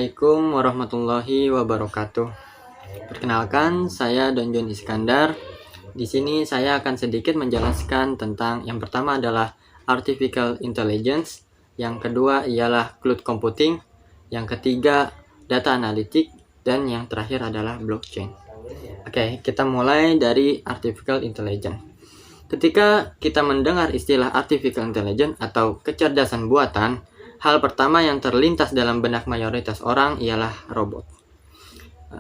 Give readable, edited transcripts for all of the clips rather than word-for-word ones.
Assalamualaikum warahmatullahi wabarakatuh. Perkenalkan, saya Donjon Iskandar. Di sini saya akan sedikit menjelaskan tentang yang pertama adalah Artificial Intelligence, yang kedua ialah Cloud Computing, yang ketiga Data Analytics, dan yang terakhir adalah Blockchain. Oke, kita mulai dari Artificial Intelligence. Ketika kita mendengar istilah Artificial Intelligence atau kecerdasan buatan, hal pertama yang terlintas dalam benak mayoritas orang ialah robot.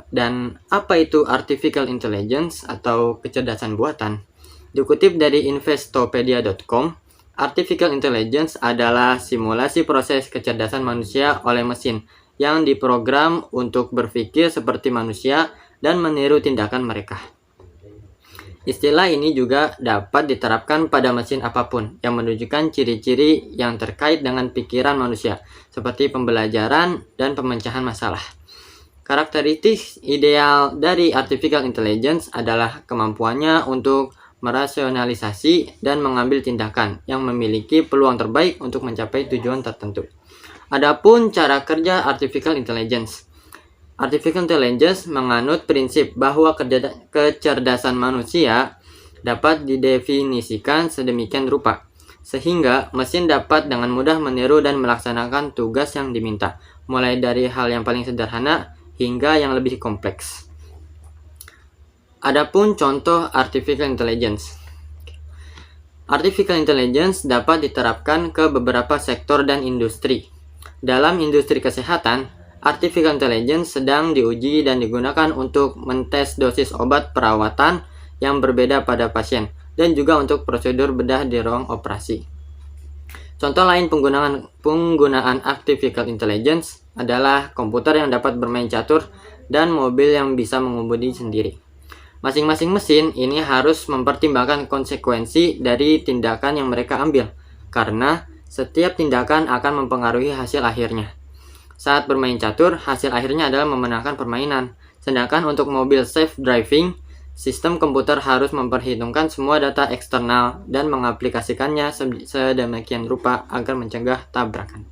Dan apa itu Artificial Intelligence atau kecerdasan buatan? Dikutip dari investopedia.com, Artificial Intelligence adalah simulasi proses kecerdasan manusia oleh mesin yang diprogram untuk berpikir seperti manusia dan meniru tindakan mereka. Istilah ini juga dapat diterapkan pada mesin apapun yang menunjukkan ciri-ciri yang terkait dengan pikiran manusia, seperti pembelajaran dan pemecahan masalah. Karakteristik ideal dari Artificial Intelligence adalah kemampuannya untuk merasionalisasi dan mengambil tindakan yang memiliki peluang terbaik untuk mencapai tujuan tertentu. Adapun cara kerja Artificial Intelligence. Artificial Intelligence menganut prinsip bahwa kecerdasan manusia dapat didefinisikan sedemikian rupa, sehingga mesin dapat dengan mudah meniru dan melaksanakan tugas yang diminta, mulai dari hal yang paling sederhana hingga yang lebih kompleks. Adapun contoh Artificial Intelligence. Artificial Intelligence dapat diterapkan ke beberapa sektor dan industri. Dalam industri kesehatan, Artificial Intelligence sedang diuji dan digunakan untuk mentes dosis obat perawatan yang berbeda pada pasien dan juga untuk prosedur bedah di ruang operasi. Contoh lain penggunaan Artificial Intelligence adalah komputer yang dapat bermain catur dan mobil yang bisa mengemudi sendiri. Masing-masing mesin ini harus mempertimbangkan konsekuensi dari tindakan yang mereka ambil, karena setiap tindakan akan mempengaruhi hasil akhirnya. Saat bermain catur, hasil akhirnya adalah memenangkan permainan. Sedangkan untuk mobil self-driving, sistem komputer harus memperhitungkan semua data eksternal dan mengaplikasikannya sedemikian rupa agar mencegah tabrakan.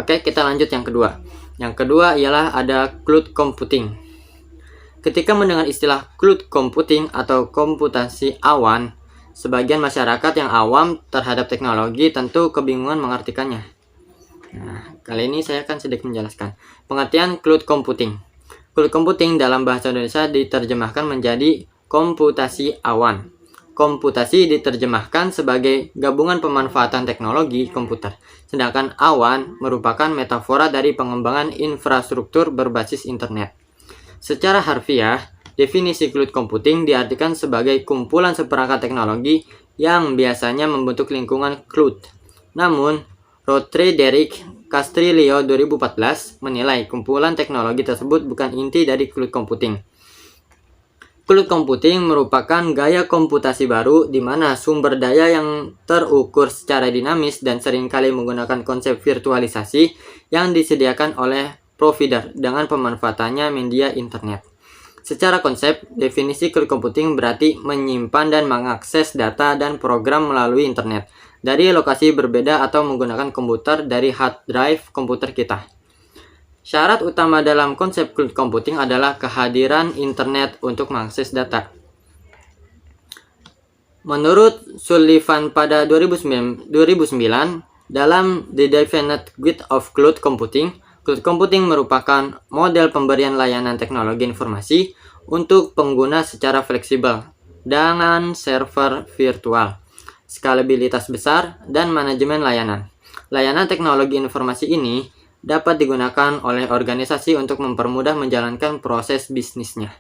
Oke, kita lanjut yang kedua. Yang kedua ialah ada Cloud Computing. Ketika mendengar istilah Cloud Computing atau komputasi awan, sebagian masyarakat yang awam terhadap teknologi tentu kebingungan mengartikannya. Nah, kali ini saya akan sedikit menjelaskan pengertian Cloud Computing. Cloud Computing dalam bahasa Indonesia diterjemahkan menjadi komputasi awan. Komputasi diterjemahkan sebagai gabungan pemanfaatan teknologi komputer, sedangkan awan merupakan metafora dari pengembangan infrastruktur berbasis internet. Secara harfiah, definisi Cloud Computing diartikan sebagai kumpulan seperangkat teknologi yang biasanya membentuk lingkungan cloud. Namun, Rodri-Derrick Castrillo 2014 menilai kumpulan teknologi tersebut bukan inti dari Cloud Computing. Cloud Computing merupakan gaya komputasi baru di mana sumber daya yang terukur secara dinamis dan seringkali menggunakan konsep virtualisasi yang disediakan oleh provider dengan pemanfaatannya media internet. Secara konsep, definisi Cloud Computing berarti menyimpan dan mengakses data dan program melalui internet dari lokasi berbeda atau menggunakan komputer dari hard drive komputer kita. Syarat utama dalam konsep Cloud Computing adalah kehadiran internet untuk mengakses data. Menurut Sullivan pada 2009 dalam The Definite Guide of Cloud Computing merupakan model pemberian layanan teknologi informasi untuk pengguna secara fleksibel dengan server virtual, skalabilitas besar, dan manajemen layanan. Layanan teknologi informasi ini dapat digunakan oleh organisasi untuk mempermudah menjalankan proses bisnisnya.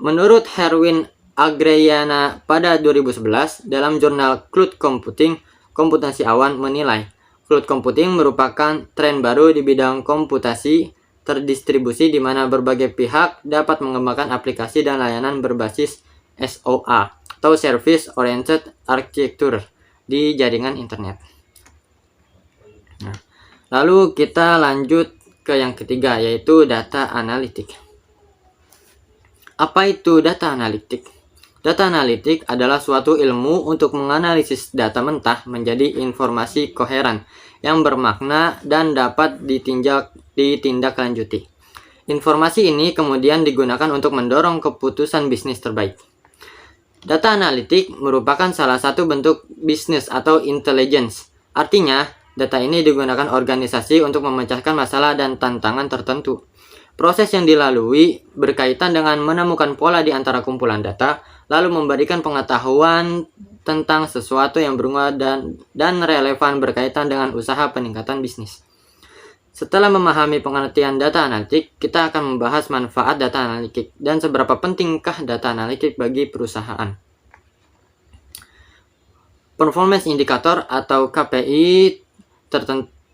Menurut Herwin Agreyana pada 2011 dalam jurnal Cloud Computing, komputasi awan menilai Cloud Computing merupakan tren baru di bidang komputasi terdistribusi di mana berbagai pihak dapat mengembangkan aplikasi dan layanan berbasis SOA atau Service Oriented Architecture di jaringan internet. Nah, lalu kita lanjut ke yang ketiga, yaitu Data Analytics. Apa itu Data Analytics? Data analitik adalah suatu ilmu untuk menganalisis data mentah menjadi informasi koheren yang bermakna dan dapat ditindaklanjuti. Informasi ini kemudian digunakan untuk mendorong keputusan bisnis terbaik. Data analitik merupakan salah satu bentuk bisnis atau intelligence. Artinya, data ini digunakan organisasi untuk memecahkan masalah dan tantangan tertentu. Proses yang dilalui berkaitan dengan menemukan pola di antara kumpulan data, lalu memberikan pengetahuan tentang sesuatu yang berguna dan relevan berkaitan dengan usaha peningkatan bisnis. Setelah memahami pengertian data analitik, kita akan membahas manfaat data analitik dan seberapa pentingkah data analitik bagi perusahaan. Performance Indicator atau KPI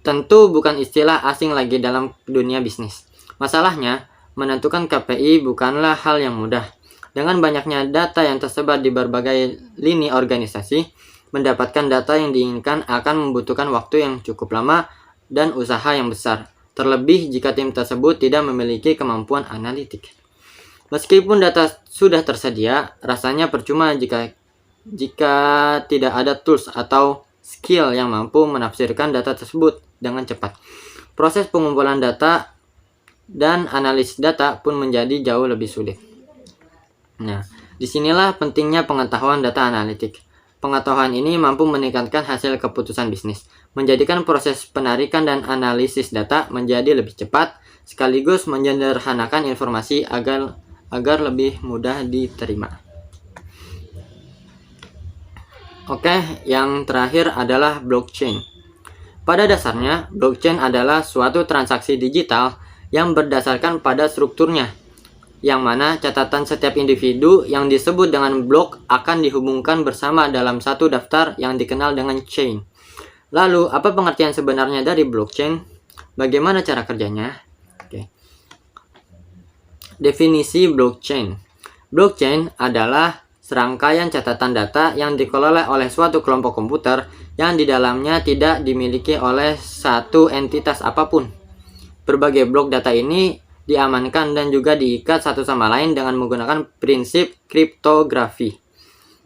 tentu bukan istilah asing lagi dalam dunia bisnis. Masalahnya, menentukan KPI bukanlah hal yang mudah. Dengan banyaknya data yang tersebar di berbagai lini organisasi, mendapatkan data yang diinginkan akan membutuhkan waktu yang cukup lama dan usaha yang besar, terlebih jika tim tersebut tidak memiliki kemampuan analitik. Meskipun data sudah tersedia, rasanya percuma jika tidak ada tools atau skill yang mampu menafsirkan data tersebut dengan cepat. Proses pengumpulan data dan analisis data pun menjadi jauh lebih sulit. Nah, disinilah pentingnya pengetahuan data analitik. Pengetahuan ini mampu meningkatkan hasil keputusan bisnis, menjadikan proses penarikan dan analisis data menjadi lebih cepat, sekaligus menyederhanakan informasi agar lebih mudah diterima. Oke, yang terakhir adalah blockchain. Pada dasarnya, blockchain adalah suatu transaksi digital yang berdasarkan pada strukturnya, yang mana catatan setiap individu yang disebut dengan blok akan dihubungkan bersama dalam satu daftar yang dikenal dengan chain. Lalu, apa pengertian sebenarnya dari blockchain? Bagaimana cara kerjanya? Oke. Definisi blockchain. Blockchain adalah serangkaian catatan data yang dikelola oleh suatu kelompok komputer yang di dalamnya tidak dimiliki oleh satu entitas apapun. Berbagai blok data ini diamankan dan juga diikat satu sama lain dengan menggunakan prinsip kriptografi.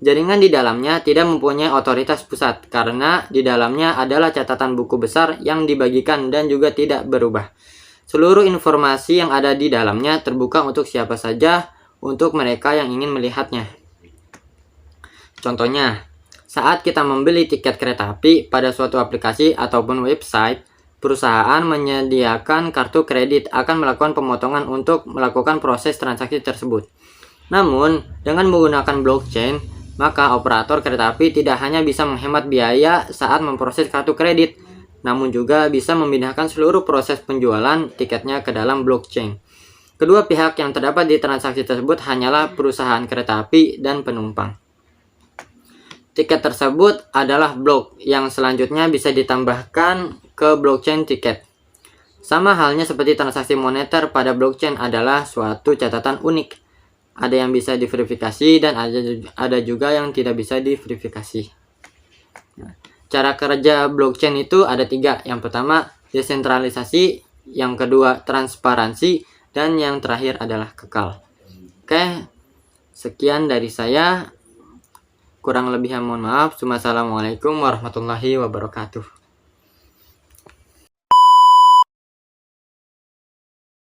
Jaringan di dalamnya tidak mempunyai otoritas pusat karena di dalamnya adalah catatan buku besar yang dibagikan dan juga tidak berubah. Seluruh informasi yang ada di dalamnya terbuka untuk siapa saja untuk mereka yang ingin melihatnya. Contohnya, saat kita membeli tiket kereta api pada suatu aplikasi ataupun website, perusahaan menyediakan kartu kredit akan melakukan pemotongan untuk melakukan proses transaksi tersebut. Namun, dengan menggunakan blockchain, maka operator kereta api tidak hanya bisa menghemat biaya saat memproses kartu kredit, namun juga bisa memindahkan seluruh proses penjualan tiketnya ke dalam blockchain. Kedua pihak yang terdapat di transaksi tersebut hanyalah perusahaan kereta api dan penumpang. Tiket tersebut adalah blok yang selanjutnya bisa ditambahkan ke blockchain tiket. Sama halnya seperti transaksi moneter pada blockchain adalah suatu catatan unik. Ada yang bisa diverifikasi dan ada juga yang tidak bisa diverifikasi. Cara kerja blockchain itu ada 3. Yang pertama, desentralisasi. Yang kedua, transparansi. Dan yang terakhir adalah kekal. Oke, sekian dari saya. Kurang lebihnya mohon maaf. Wassalamualaikum warahmatullahi wabarakatuh.